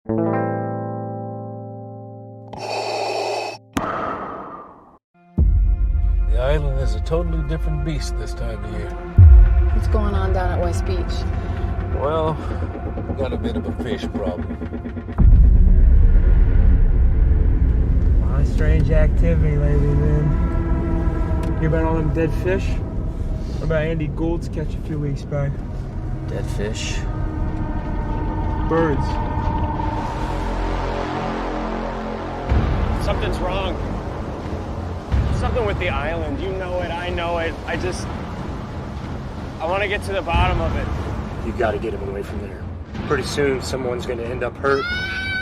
The island is a totally different beast this time of year. What's going on down at West Beach? Well, we got a bit of a fish problem. A lot of strange activity lately, man. Hear about all them dead fish? What about Andy Gould's catch a few weeks back? Dead fish? Birds. Something's wrong. Something with the island. You know it, I know it. I want to get to the bottom of it. You gotta get him away from there. Pretty soon, someone's gonna end up hurt.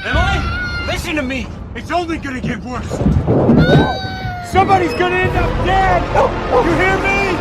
Emily, listen to me. It's only gonna get worse. Somebody's gonna end up dead! You hear me?